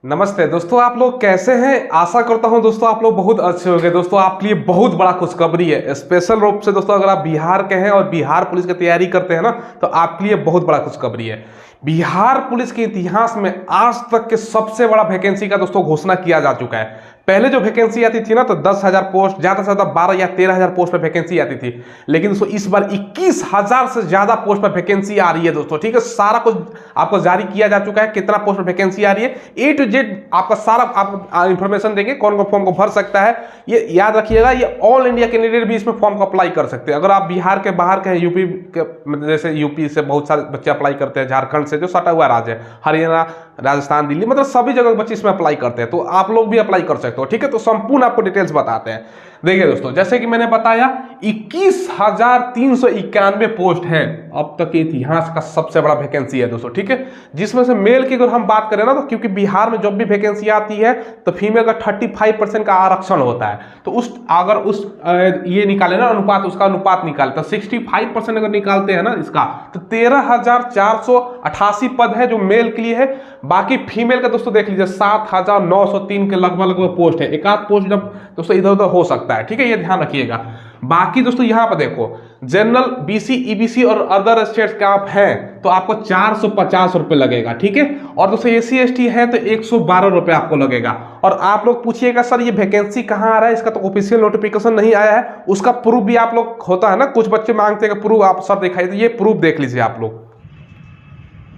नमस्ते दोस्तों, आप लोग कैसे हैं। आशा करता हूं दोस्तों आप लोग बहुत अच्छे होंगे। दोस्तों आपके लिए बहुत बड़ा खुशखबरी है। स्पेशल रूप से दोस्तों अगर आप बिहार के हैं और बिहार पुलिस की तैयारी करते हैं ना, तो आपके लिए बहुत बड़ा खुशखबरी है। बिहार पुलिस के इतिहास में आज तक के सबसे बड़ा वैकेंसी का दोस्तों घोषणा किया जा चुका है। पहले जो वैकेंसी आती थी ना, तो 10,000 पोस्ट, ज्यादा से ज्यादा 12 या 13,000 पोस्ट पर वैकेंसी आती थी। लेकिन दोस्तों इस बार 21,000 से ज्यादा पोस्ट पर वैकेंसी आ रही है दोस्तों। ठीक है, सारा कुछ आपको जारी किया जा चुका है, कितना पोस्ट पर वैकेंसी आ रही है, ए टू जेड आपका सारा आपको इंफॉर्मेशन देंगे। कौन कौन फॉर्म को भर सकता है ये याद रखिएगा। ये ऑल इंडिया कैंडिडेट भी इसमें फॉर्म को अप्लाई कर सकते हैं। अगर आप बिहार के बाहर के हैं, यूपी के, मतलब जैसे यूपी से बहुत सारे बच्चे अप्लाई करते हैं, झारखंड से जो सटा हुआ राज्य है, हरियाणा, राजस्थान, दिल्ली, मतलब सभी जगह बच्चे इसमें अप्लाई करते हैं, तो आप लोग भी अप्लाई कर सकते हो। ठीक है, तो संपूर्ण आपको डिटेल्स बताते हैं। देखिए दोस्तों, जैसे कि मैंने बताया 21,391 पोस्ट है अब तक के इतिहास का सबसे बड़ा वैकेंसी है दोस्तों। ठीक है, जिसमें से मेल की अगर हम बात करें ना, तो क्योंकि बिहार में जब भी वैकेंसी आती है तो फीमेल का 35% का आरक्षण होता है। तो अगर ये निकाले ना अनुपात, उसका अनुपात निकाले तो 65% अगर निकालते हैं ना इसका, तो 13,488 पद है जो मेल के लिए है। बाकी फीमेल का दोस्तों देख लीजिए 7,903 के लगभग पोस्ट है। एक आध पोस्ट जब दोस्तों इधर उधर हो सकता है। ठीक है, ये ध्यान रखिएगा। बाकी दोस्तों यहां पर देखो, जनरल, बीसी, ईबीसी और अदर स्टेट्स का आप हैं तो आपको 450 रुपए लगेगा। ठीक है, और दोस्तों एसी एसटी है तो 112 रुपए आपको लगेगा। और आप लोग पूछिएगा सर ये वैकेंसी कहां आ रहा है, इसका तो ऑफिशियल नोटिफिकेशन नहीं आया है। उसका प्रूफ भी आप लोग होता है ना, कुछ बच्चे मांगते हैं प्रूफ, आप सर दिखाई, तो ये प्रूफ देख लीजिए आप लोग।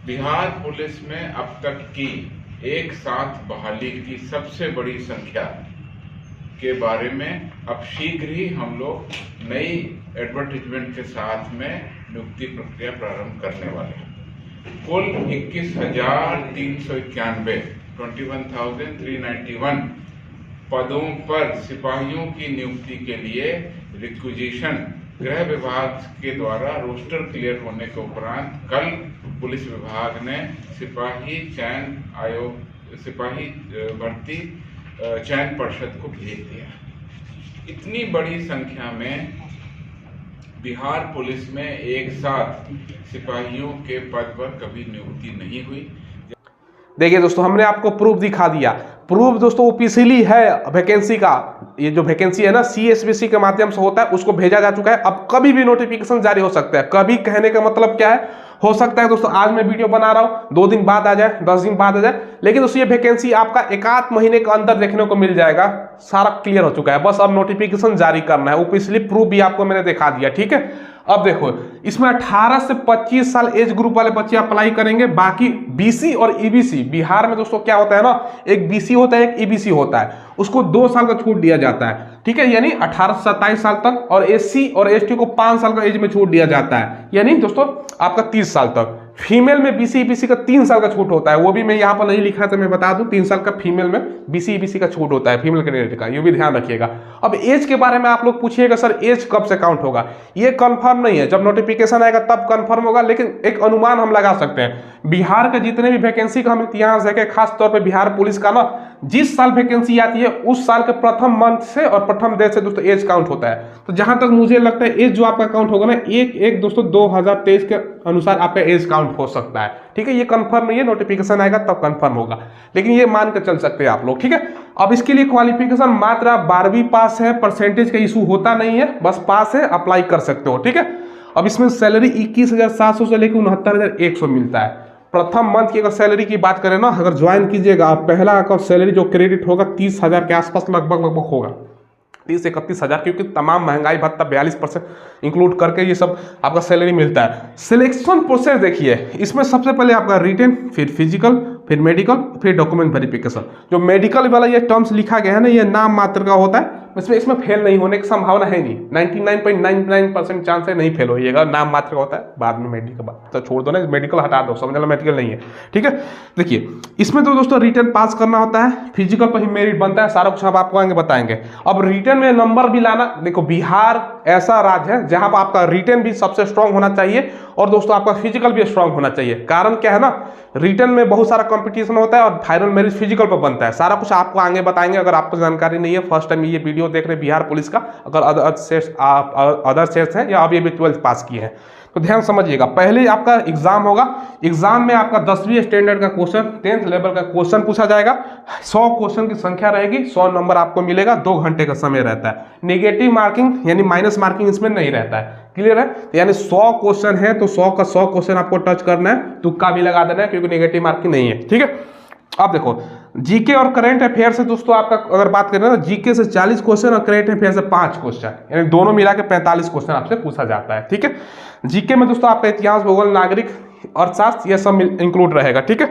बिहार पुलिस में अब तक की एक साथ बहाली की सबसे बड़ी संख्या के बारे में अब शीघ्र ही हम लोग नई एडवर्टीजमेंट के साथ में नियुक्ति प्रक्रिया प्रारंभ करने वाले हैं। कुल 21,391 21,391 पदों पर सिपाहियों की नियुक्ति के लिए रिक्विजिशन गृह विभाग के द्वारा रोस्टर क्लियर होने के उपरांत कल पुलिस विभाग ने सिपाही भर्ती चयन परिषद को भेज दिया। इतनी बड़ी संख्या में बिहार पुलिस में एक साथ सिपाहियों के पद पर कभी नियुक्ति नहीं हुई। देखिए दोस्तों, हमने आपको प्रूफ दिखा दिया। प्रूफ दोस्तों ऑफिशियली है वैकेंसी का। ये जो वैकेंसी है ना, सीएसबीसी के माध्यम से होता है, उसको भेजा जा चुका है। अब कभी भी नोटिफिकेशन जारी हो सकता है। कभी कहने का मतलब क्या है, हो सकता है दोस्तों आज मैं वीडियो बना रहा हूं, 2 दिन बाद आ जाए, 10 दिन बाद आ जाए, लेकिन दोस्तों ये वैकेंसी आपका 1-8 महीने के अंदर देखने को मिल जाएगा। सारा क्लियर हो चुका है, बस अब नोटिफिकेशन जारी करना है। ऑफिशियली प्रूफ भी आपको मैंने दिखा दिया। ठीक है, अब देखो इसमें 18 से 25 साल एज ग्रुप वाले बच्चे अप्लाई करेंगे। बाकी बीसी और ईबीसी, बिहार में दोस्तों क्या होता है ना, एक बीसी होता है, एक ईबीसी होता है, उसको 2 साल का छूट दिया जाता है। ठीक है, यानी 18 से 27 साल तक, और एससी और एसटी को 5 साल का एज में छूट दिया जाता है, यानी दोस्तों आपका 30 साल तक। फीमेल में बीसी ईबीसी का 3 साल का छूट होता है, वो भी मैं यहाँ पर नहीं लिखा है तो मैं बता दूं, 3 साल का फीमेल में बीसी ईबीसी का छूट होता है, फीमेल कैंडिडेट का, ये भी ध्यान रखिएगा। अब एज के बारे में आप लोग पूछिएगा सर एज कब से काउंट होगा, ये कंफर्म नहीं है, जब नोटिफिकेशन आएगा तब कंफर्म होगा, लेकिन एक अनुमान हम लगा सकते हैं। बिहार के जितने भी वैकेंसी का हम इतिहास देखें, खास तौर पर बिहार पुलिस का ना, जिस साल वैकेंसी आती है उस साल के प्रथम मंथ से और प्रथम डे से दोस्तों एज काउंट होता है। तो जहां तक मुझे लगता है एज जो आपका काउंट होगा ना, एक दोस्तों 2023 के अनुसार आपका एज काउंट हो सकता है। ठीक है, ये कंफर्म नहीं है, नोटिफिकेशन आएगा तब कंफर्म होगा, लेकिन ये मान कर चल सकते हैं आप लोग। ठीक है, अब इसके लिए क्वालिफिकेशन मात्र आप 12वीं पास है, परसेंटेज का इशू होता नहीं है, बस पास है, अप्लाई कर सकते हो। ठीक है, अब इसमें सैलरी 21,700 से लेकर 69,100 मिलता है। प्रथम मंथ की अगर सैलरी की बात करें ना, अगर ज्वाइन कीजिएगा, पहला आपका सैलरी जो क्रेडिट होगा 30,000 के आसपास लगभग होगा, 30-31,000, क्योंकि तमाम महंगाई भत्ता 42% इंक्लूड करके ये सब आपका सैलरी मिलता है। सिलेक्शन प्रोसेस देखिए, इसमें सबसे पहले आपका रिटन, फिर फिजिकल, फिर मेडिकल, फिर डॉक्यूमेंट वेरिफिकेशन। जो मेडिकल वाला ये टर्म्स लिखा गया है ना, ये नाम मात्र का होता है, इसमें फेल नहीं होने की संभावना है नहीं, 99.99% चांस है नहीं फेल होइएगा, नाम मात्र का होता है। बाद में मेडिकल तो छोड़ दो ना, मेडिकल हटा दो, समझ लो मेडिकल नहीं है। ठीक है, देखिए इसमें तो दोस्तों रिटन पास करना होता है, फिजिकल पर ही मेरिट बनता है, सारा कुछ हम आपको आगे बताएंगे। अब रिटन में नंबर भी लाना, देखो बिहार ऐसा राज्य है जहां पर आपका रिटन भी सबसे स्ट्रांग होना चाहिए और दोस्तों आपका फिजिकल भी स्ट्रांग होना चाहिए। कारण क्या है ना, रिटन में बहुत सारा कंपटीशन होता है और फाइनल मेरिट फिजिकल पर बनता है। सारा कुछ आपको आगे बताएंगे। अगर आपको जानकारी नहीं है, फर्स्ट टाइम ये वीडियो देख रहे हैं बिहार पुलिस का, अगर अदर स्टेट्स हैं या अभी 12th पास किए हैं, तो ध्यान समझिएगा, पहले आपका एग्जाम होगा, एग्जाम में आपका 10वीं स्टैंडर्ड का क्वेश्चन, 10th लेवल का क्वेश्चन पूछा जाएगा, 100 क्वेश्चन की संख्या रहेगी, 100 नंबर आपको मिलेगा, 2 घंटे का समय रहता है। नेगेटिव मार्किंग यानी माइनस मार्किंग इसमें नहीं रहता है, क्लियर है। यानी 100 क्वेश्चन है तो 100 का 100 क्वेश्चन आपको टच करना है, तुक्का भी लगा देना है क्योंकि नेगेटिव मार्किंग नहीं है, ठीक है। अब देखो जीके और करंट अफेयर से दोस्तों आपका अगर बात करें ना, जीके से 40 क्वेश्चन और करंट अफेयर से 5 क्वेश्चन, यानी दोनों मिला के 45 क्वेश्चन आपसे पूछा जाता है, ठीक है। जीके में दोस्तों आपका इतिहास, भूगोल, नागरिक, अर्थशास्त्र ये सब इंक्लूड रहेगा, ठीक है।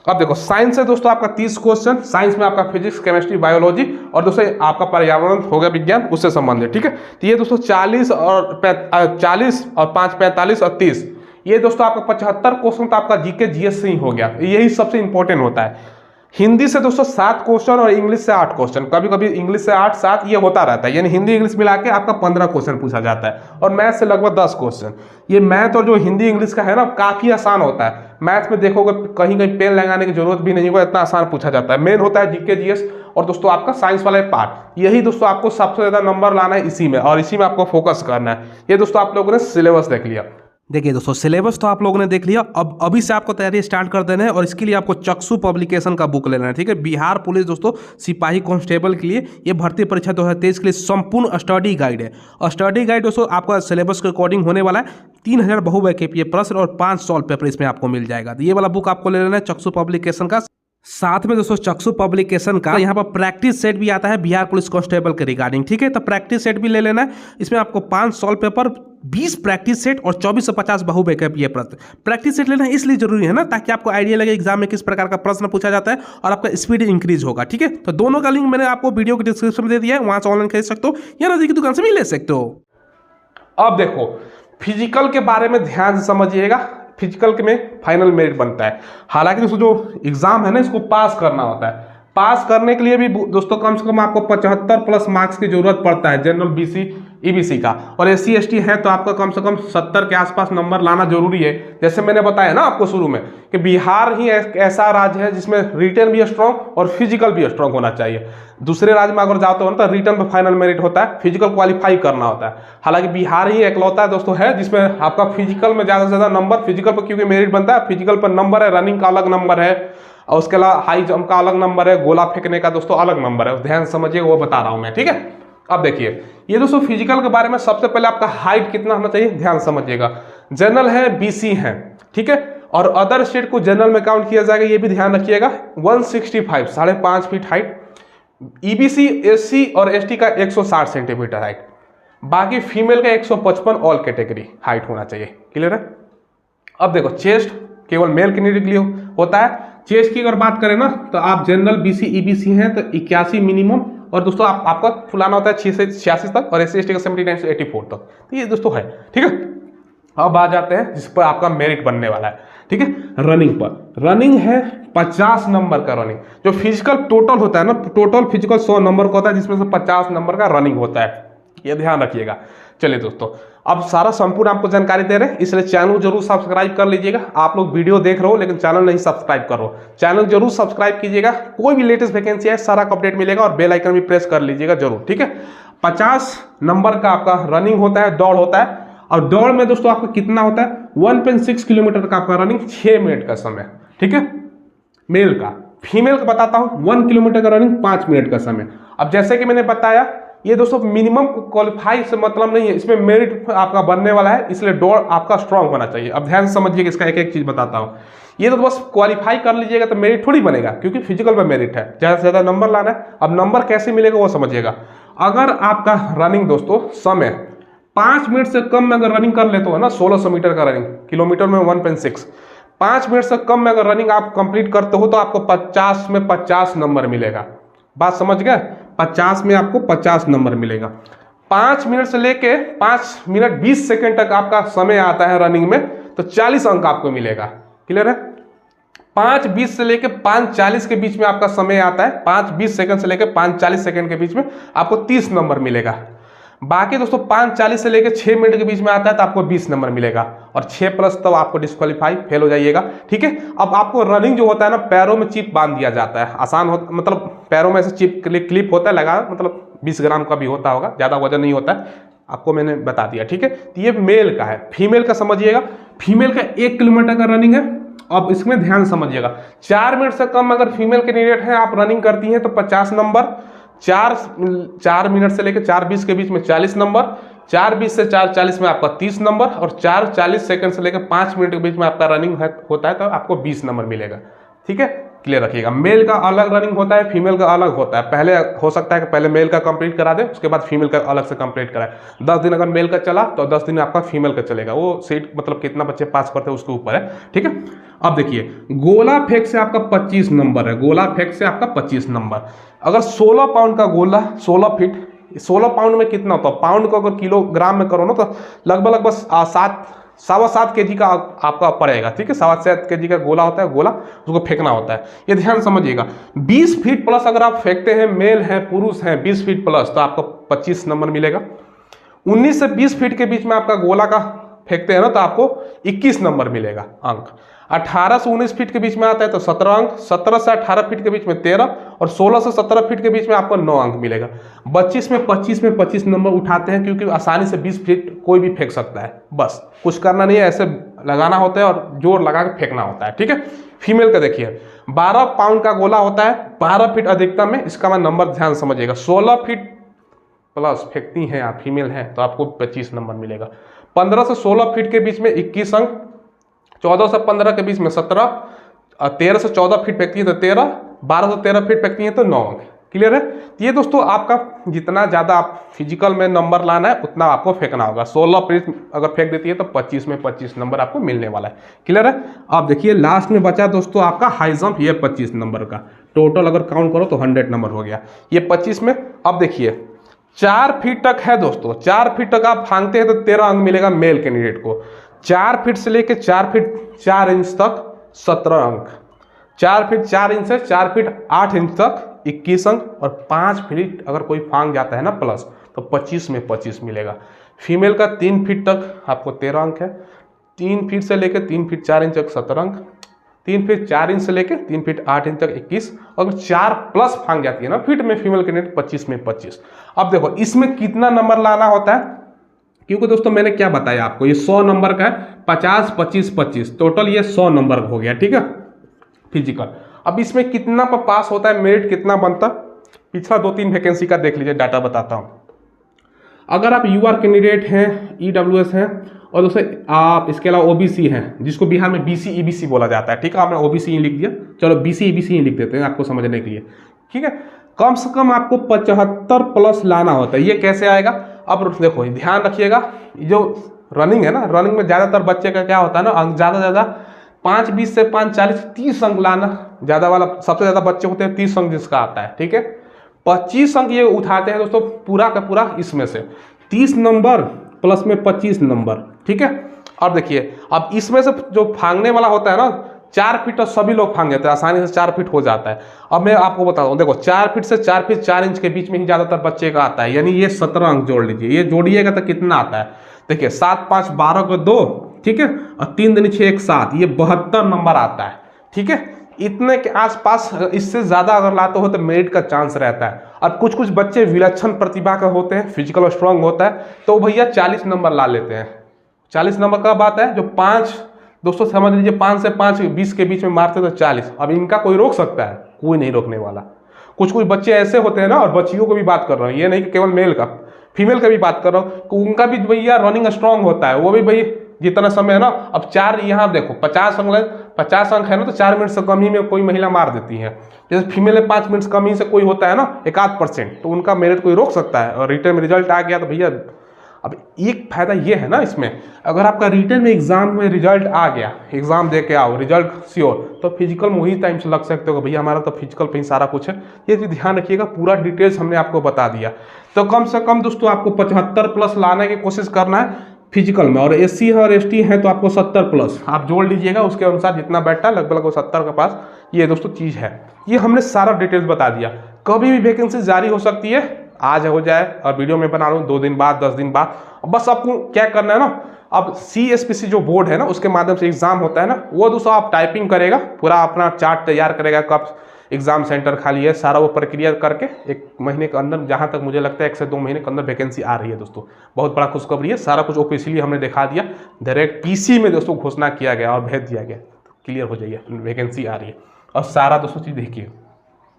अब देखो साइंस से दोस्तों आपका 30 क्वेश्चन, साइंस में आपका फिजिक्स, केमिस्ट्री, बायोलॉजी और दोस्तों आपका पर्यावरण हो गया विज्ञान, उससे संबंधित, ठीक है। तो ये दोस्तों 40 और 5 45 और 30, ये दोस्तों आपका 75 क्वेश्चन तो आपका जीके जीएस से ही हो गया, यही सबसे इंपॉर्टेंट होता है। हिंदी से दोस्तों 7 क्वेश्चन और इंग्लिश से 8 क्वेश्चन, कभी कभी इंग्लिश से 8 7 ये होता रहता है, यानी हिंदी इंग्लिश मिला के आपका 15 क्वेश्चन पूछा जाता है। और मैथ से लगभग 10 क्वेश्चन। ये मैथ और जो हिंदी इंग्लिश का है ना, काफी आसान होता है। मैथ में देखोगे कहीं कहीं पेन लगाने की जरूरत भी नहीं होगा, इतना आसान पूछा जाता है। मेन होता है जीके जीएस और दोस्तों आपका साइंस वाला पार्ट, यही दोस्तों आपको सबसे ज्यादा नंबर लाना है इसी में, और इसी में आपको फोकस करना है। ये दोस्तों आप लोगों ने सिलेबस देख लिया। देखिए दोस्तों सिलेबस तो आप लोगों ने देख लिया, अब अभी से आपको तैयारी स्टार्ट कर देना है, और इसके लिए आपको चक्षु पब्लिकेशन का बुक लेना है, ठीक है। बिहार पुलिस दोस्तों सिपाही कांस्टेबल के लिए ये भर्ती परीक्षा 2023 के लिए संपूर्ण स्टडी गाइड है, और स्टडी गाइड दोस्तों आपका सिलेबस के अकॉर्डिंग होने वाला है। 3000 बहुविकल्पीय प्रश्न और 5 सॉल्व पेपर इसमें आपको मिल जाएगा। तो ये वाला बुक आपको ले लेना है चक्षु पब्लिकेशन का। साथ में दोस्तों चक्षु पब्लिकेशन का यहाँ पर प्रैक्टिस सेट भी आता है बिहार पुलिस कांस्टेबल के रिगार्डिंग, ठीक है। तो प्रैक्टिस सेट भी ले लेना है, इसमें आपको 5 सॉल्व पेपर, 20 प्रैक्टिस सेट और 24 से 50 बहुविकल्पीय प्रश्न। प्रैक्टिस सेट लेना इसलिए जरूरी है ना, ताकि आपको आइडिया लगे एग्जाम में किस प्रकार का प्रश्न पूछा जाता है और आपका स्पीड इंक्रीज होगा, ठीक है। तो दोनों का लिंक मैंने आपको वीडियो के डिस्क्रिप्शन में दे दिया है, वहां से ऑनलाइन खरीद सकते हो या नजदीकी दुकान से भी ले सकते हो। अब देखो फिजिकल के बारे में ध्यान से समझिएगा, फिजिकल के में फाइनल मेरिट बनता है। हालांकि दोस्तों जो एग्जाम है ना, इसको पास करना होता है। पास करने के लिए भी दोस्तों कम से कम आपको 75 प्लस मार्क्स की जरूरत पड़ता है, जनरल बीसी ईबीसी का, और एससी एसटी है तो आपका कम से कम 70 के आसपास नंबर लाना जरूरी है। जैसे मैंने बताया ना आपको शुरू में कि बिहार ही एक ऐसा राज्य है जिसमें रिटन भी स्ट्रॉन्ग और फिजिकल भी स्ट्रॉन्ग होना चाहिए। दूसरे राज्य में अगर जाते हो ना तो रिटन पर फाइनल मेरिट होता है, फिजिकल क्वालिफाई करना होता है। हालांकि बिहार ही एकलौता दोस्तों है जिसमें आपका फिजिकल में ज्यादा से ज्यादा नंबर, फिजिकल पर क्योंकि मेरिट बनता है, फिजिकल पर नंबर है, रनिंग का अलग नंबर है, और उसके अलावा हाई जंप का अलग नंबर है, गोला फेंकने का दोस्तों अलग नंबर है। ध्यान समझिए, वो बता रहा हूं मैं, ठीक है। अब देखिए ये दोस्तों फिजिकल के बारे में सबसे पहले आपका हाइट कितना होना चाहिए ध्यान समझिएगा। जनरल है, बीसी है, ठीक है, और अदर स्टेट को जनरल में काउंट किया जाएगा, ये भी ध्यान रखिएगा। 165 5.5 फीट हाइट, ईबीसी एससी और एसटी का 160 सेंटीमीटर हाइट, बाकी फीमेल का 155 ऑल कैटेगरी हाइट होना चाहिए, क्लियर है। अब देखो चेस्ट केवल मेल कैंडिडेट के लिए होता है। चेस्ट की अगर बात करें ना तो आप जनरल बीसी ईबीसी हैं तो 81 मिनिमम, और दोस्तों आपका फुलाना होता है 6 से 86 तक, और एससी एसटी का 79 से 84 तक। तो ये दोस्तों है, ठीक है। अब आ जाते हैं जिस पर आपका मेरिट बनने वाला है, ठीक है। रनिंग पर, रनिंग है 50 नंबर का रनिंग। जो फिजिकल टोटल होता है ना, टोटल फिजिकल 100 नंबर का होता है, जिसमें से 50 नंबर का रनिंग होता है, ये ध्यान रखिएगा। चलिए दोस्तों अब सारा संपूर्ण आपको जानकारी दे रहे हैं, इसलिए चैनल जरूर सब्सक्राइब कर लीजिएगा। आप लोग वीडियो देख रहे हो लेकिन चैनल नहीं सब्सक्राइब कर रहे हो, चैनल जरूर सब्सक्राइब कीजिएगा। कोई भी लेटेस्ट वैकेंसी है सारा अपडेट मिलेगा, और बेल आइकन भी प्रेस कर लीजिएगा जरूर, ठीक है। 50 नंबर का आपका रनिंग होता है, दौड़ होता है, और दौड़ में दोस्तों आपका कितना होता है 1.6 किलोमीटर का आपका रनिंग, 6 मिनट का समय, ठीक है, मेल का। फीमेल का बताता हूं 1 किलोमीटर का रनिंग 5 मिनट का समय। अब जैसे कि मैंने बताया ये दोस्तों मिनिमम क्वालिफाई से मतलब नहीं है, इसमें मेरिट आपका बनने वाला है, इसलिए दौड़ आपका स्ट्रांग होना चाहिए। अब ध्यान से समझिए, इसका एक एक चीज बताता हूं। ये तो बस क्वालिफाई कर लीजिएगा तो मेरिट थोड़ी बनेगा, क्योंकि फिजिकल में मेरिट है, ज्यादा से ज्यादा नंबर लाना है। अब नंबर कैसे मिलेगा वो समझिएगा। अगर आपका रनिंग दोस्तों समय 5 मिनट से कम में अगर रनिंग कर लेते हो ना, 1600 मीटर का रनिंग, किलोमीटर में 1.6, 5 मिनट से कम में अगर रनिंग आप कंप्लीट करते हो तो आपको 50 में 50 नंबर मिलेगा। बात समझ गए, 50 में आपको 50 नंबर मिलेगा। 5 मिनट से लेके 5 मिनट 20 सेकंड तक आपका समय आता है रनिंग में, तो 40 अंक आपको मिलेगा, क्लियर है। 5:20 से लेके 5:40 के बीच में आपका समय आता है, 5:20 सेकंड से लेके 5:40 सेकंड के बीच में आपको 30 नंबर मिलेगा। बाकी दोस्तों 5:40 से लेके 6 मिनट के बीच में आता है तो आपको 20 नंबर मिलेगा, और 6+ तो आपको डिस्क्वालीफाई फेल हो जाइएगा, ठीक है। अब आपको रनिंग जो होता है ना, पैरों में चिप बांध दिया जाता है, आसान हो, मतलब पैरों में से चिप क्लिप होता है लगा, मतलब 20 ग्राम का भी होता होगा, ज्यादा वजन नहीं होता है, आपको मैंने बता दिया, ठीक है। तो ये मेल का है। फीमेल का समझिएगा, फीमेल का 1 किलोमीटर का रनिंग है। अब इसमें ध्यान समझिएगा, 4 मिनट से कम अगर फीमेल कैंडिडेट है, आप रनिंग करती हैं तो 50 नंबर, 4 मिनट से लेकर 4:20 के बीच में 40 नंबर, 4:20 से 4:40 में आपका 30 नंबर, और 4:40 सेकंड से लेकर 5 मिनट के बीच में आपका रनिंग होता है तो आपको 20 नंबर मिलेगा, ठीक है। क्लियर रखिएगा, मेल का अलग रनिंग होता है, फीमेल का अलग होता है। पहले हो सकता है कि पहले मेल का कंप्लीट करा दे, उसके बाद फीमेल का अलग से कंप्लीट कराए। 10 दिन अगर मेल का चला तो 10 दिन आपका फीमेल का चलेगा। वो सीट मतलब कितना बच्चे पास करते हैं उसके ऊपर है, ठीक है। अब देखिए, गोला फेंक से आपका 25 नंबर है, गोला फेंक से आपका 25 नंबर। अगर 16 पाउंड का गोला, 16 फीट, 16 पाउंड में कितना होता है, पाउंड को अगर किलोग्राम में करो ना तो लगभग बस 7.25 kg का आपका पड़ेगा, ठीक है। 7.25 kg का गोला होता है, गोला उसको फेंकना होता है। ये ध्यान समझिएगा, 20 फीट प्लस अगर आप फेंकते हैं, मेल हैं पुरुष हैं 20 फीट प्लस, तो आपको 25 नंबर मिलेगा। 19 से 20 फीट के बीच में आपका गोला का फेंकते हैं ना तो आपको 21 नंबर मिलेगा अंक। 18 से 19 फीट के बीच में आता है तो 17 अंक, 17 से 18 फीट के बीच में 13, और 16 से 17 फीट के बीच में आपको 9 अंक मिलेगा। 25 में 25 नंबर उठाते हैं क्योंकि आसानी से 20 फीट कोई भी फेंक सकता है, बस कुछ करना नहीं है, ऐसे लगाना होता है और जोर लगा के फेंकना होता है, ठीक है। फीमेल का देखिए, 12 पाउंड का गोला होता है, 12 फीट अधिकतम में, इसका मैं नंबर ध्यान समझिएगा। 16 फीट प्लस फेंकती हैं आप, फीमेल हैं, तो आपको 25 नंबर मिलेगा। 15 से 16 फीट के बीच में 21 अंक, 14 से 15 के बीच में 17, 13 से 14 फीट फेंकती है तो 13, 12 से 13 फीट फेंकती है तो 9 अंक। क्लियर है। तो ये दोस्तों आपका जितना ज़्यादा आप फिजिकल में नंबर लाना है उतना आपको फेंकना होगा। 16 फीट अगर फेंक देती है तो 25 में 25 नंबर आपको मिलने वाला है। क्लियर है। अब देखिए लास्ट में बचा दोस्तों आपका हाई जंप, ये 25 नंबर का टोटल अगर काउंट करो तो 100 नंबर हो गया, ये 25 में। अब देखिए 4 फीट तक है दोस्तों, 4 फीट तक आप फांगते हैं तो 13 अंक मिलेगा मेल कैंडिडेट को। 4 फीट से लेके 4 फीट 4 इंच तक 17 अंक, 4 फीट 4 इंच से 4 फीट 8 इंच तक 21 अंक, और 5 फीट अगर कोई फांग जाता है ना प्लस तो 25 में 25 मिलेगा। फीमेल का 3 फीट तक आपको 13 अंक है, 3 फीट से लेकर 3 फीट 4 इंच तक 17 अंक, 3 फीट 4 इंच से लेकर 3 फीट 8 इंच तक 21, और 4 प्लस फांग जाती है ना फीट में फीमेल कैंडिडेट 25 में 25। अब देखो इसमें कितना नंबर लाना होता है, क्योंकि दोस्तों मैंने क्या बताया आपको, ये 100 नंबर का है, 50 25 25 टोटल ये 100 नंबर हो गया, ठीक है फिजिकल। अब इसमें कितना पर पास होता है, मेरिट कितना बनता है, पिछला 2-3 वैकेंसी का देख लीजिए, डाटा बताता हूँ। अगर आप यूआर कैंडिडेट हैं, ईडब्ल्यूएस हैं, और दोस्तों आप इसके अलावा ओबीसी हैं, जिसको बिहार में बीसी ईबीसी बोला जाता है, ठीक है, आपने ओबीसी ही लिख दिया, चलो बीसी ईबीसी ही लिख देते हैं आपको समझने के लिए, ठीक है। कम से कम आपको 75 प्लस लाना होता है। ये कैसे आएगा, अब देखो ध्यान रखिएगा, जो रनिंग है ना, रनिंग में ज़्यादातर बच्चे का क्या होता है ना, अंक ज़्यादा से ज़्यादा 5-20 से 5-40 30 अंक लाना ज़्यादा वाला, सबसे ज़्यादा बच्चे होते हैं 30 अंक जिसका आता है, ठीक है। 25 अंक ये उठाते हैं दोस्तों पूरा का पूरा, इसमें से 30 नंबर प्लस में 25 नंबर, ठीक है। अब देखिए अब इसमें से जो फांगने वाला होता है ना, 4 फीट तो सभी लोग फांग जाते हैं, आसानी से 4 फीट हो जाता है। अब मैं आपको बताता हूँ, देखो 4 फीट से 4 फीट 4 इंच के बीच में ही ज़्यादातर बच्चे का आता है, यानी ये 17 अंक जोड़ लीजिए, ये जोड़िएगा तो कितना आता है, देखिए 7 5 12 को 2, ठीक है, और 3 दूनी 6 1 7, ये 72 नंबर आता है, ठीक है। इतने के आसपास, इससे ज़्यादा अगर लाते हो तो मेरिट का चांस रहता है। अब कुछ कुछ बच्चे विलक्षण प्रतिभा का होते हैं, फिजिकल स्ट्रांग होता है, तो भैया 40 नंबर ला लेते हैं। 40 नंबर का बात है, जो 5 दोस्तों समझ लीजिए 5 से 5 20 के बीच में मारते तो 40। अब इनका कोई रोक सकता है, कोई नहीं रोकने वाला। कुछ कुछ बच्चे ऐसे होते हैं ना, और बच्चियों को भी बात कर रहा हूँ, ये नहीं कि केवल मेल का, फीमेल का भी बात कर रहा हूँ, उनका भी भैया रनिंग स्ट्रांग होता है, वो भी भाई जितना समय है ना, अब 4 यहाँ देखो 50 अंक है ना, तो 4 मिनट से कम ही में कोई महिला मार देती है। जैसे फीमेल में 5 मिनट कम ही से कोई होता है ना 1-8%, तो उनका मेरिट कोई रोक सकता है। और रिटर्न में रिजल्ट आ गया तो भैया, अब एक फायदा ये है ना इसमें, अगर आपका रिटर्न में एग्जाम में रिजल्ट आ गया, एग्जाम दे के आओ रिजल्ट श्योर, तो फिजिकल में वही टाइम से लग सकते हो, भैया हमारा तो फिजिकल पे ही सारा कुछ है। ये चीज़ ध्यान रखिएगा, पूरा डिटेल्स हमने आपको बता दिया। तो कम से कम दोस्तों आपको 75 प्लस लाने की कोशिश करना है फिजिकल में, और एससी है और एसटी है तो आपको 70 प्लस आप जोड़ लीजिएगा, उसके अनुसार जितना बैठता है लगभग 70 के पास ये दोस्तों चीज़ है। ये हमने सारा डिटेल्स बता दिया। कभी भी वैकेंसी जारी हो सकती है, आज हो जाए और वीडियो में बना लूँ 2 दिन बाद 10 दिन बाद, बस आपको क्या करना है ना, अब CSPC जो बोर्ड है ना उसके माध्यम से एग्जाम होता है ना, वो दोस्तों आप टाइपिंग करेगा, पूरा अपना चार्ट तैयार करेगा, कब एग्ज़ाम सेंटर खाली है, सारा वो प्रक्रिया करके 1 महीने के अंदर, जहाँ तक मुझे लगता है 1 से 2 महीने के अंदर वैकेंसी आ रही है दोस्तों। बहुत बड़ा खुशखबरी है, सारा कुछ ऑफिशियली हमने दिखा दिया, डायरेक्ट पीसी में दोस्तों घोषणा किया गया और भेज दिया गया, क्लियर हो जाइए, वैकेंसी आ रही है। और सारा दोस्तों चीज़ देखिए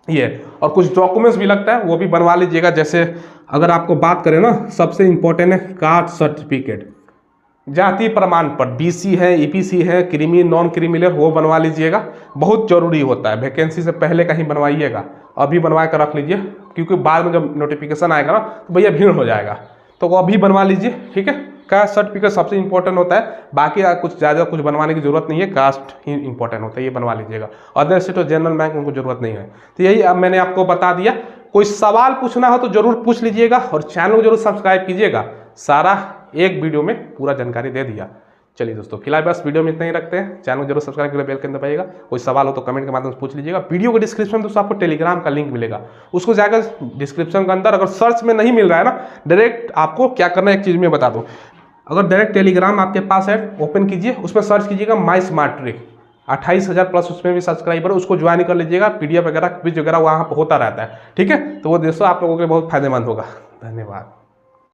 ये, और कुछ डॉक्यूमेंट्स भी लगता है वो भी बनवा लीजिएगा। जैसे अगर आपको बात करें ना, सबसे इम्पोर्टेंट है कास्ट सर्टिफिकेट, जाति प्रमाण पत्र, बीसी है, ईपीसी है, क्रीमी नॉन क्रीमी है, वो बनवा लीजिएगा, बहुत जरूरी होता है। वैकेंसी से पहले कहीं बनवाइएगा, अभी बनवा कर रख लीजिए, क्योंकि बाद में जब नोटिफिकेशन आएगा ना तो भैया भीड़ हो जाएगा, तो वो अभी बनवा लीजिए, ठीक है। कास्ट सर्टिफिकेट सबसे इंपॉर्टेंट होता है, बाकी कुछ ज़्यादा कुछ बनवाने की जरूरत नहीं है, कास्ट ही इंपॉर्टेंट होता है, ये बनवा लीजिएगा। अदर से तो जनरल बैंक उनको जरूरत नहीं है। तो यही अब मैंने आपको बता दिया, कोई सवाल पूछना हो तो जरूर पूछ लीजिएगा और चैनल को जरूर सब्सक्राइब कीजिएगा। सारा एक वीडियो में पूरा जानकारी दे दिया। चलिए दोस्तों, फिलहाल बस वीडियो में इतना ही रखते हैं। चैनल को जरूर सब्सक्राइब करके बेल के अंदर दबाइएगा। कोई सवाल हो तो कमेंट के माध्यम से पूछ लीजिएगा। वीडियो के डिस्क्रिप्शन में दोस्तों आपको टेलीग्राम का लिंक मिलेगा, उसको जाकर डिस्क्रिप्शन के अंदर, अगर सर्च में नहीं मिल रहा है ना, डायरेक्ट आपको क्या करना है, एक चीज़ में बता दूँ, अगर डायरेक्ट टेलीग्राम आपके पास है, ओपन कीजिए, उसमें सर्च कीजिएगा माई स्मार्ट ट्रिक, 28,000 प्लस उसमें भी सब्सक्राइबर, उसको ज्वाइन कर लीजिएगा। पीडीएफ वगैरह क्विज वगैरह वहाँ पर होता रहता है, ठीक है। तो वो दोस्तों आप लोगों के बहुत फायदेमंद होगा। धन्यवाद।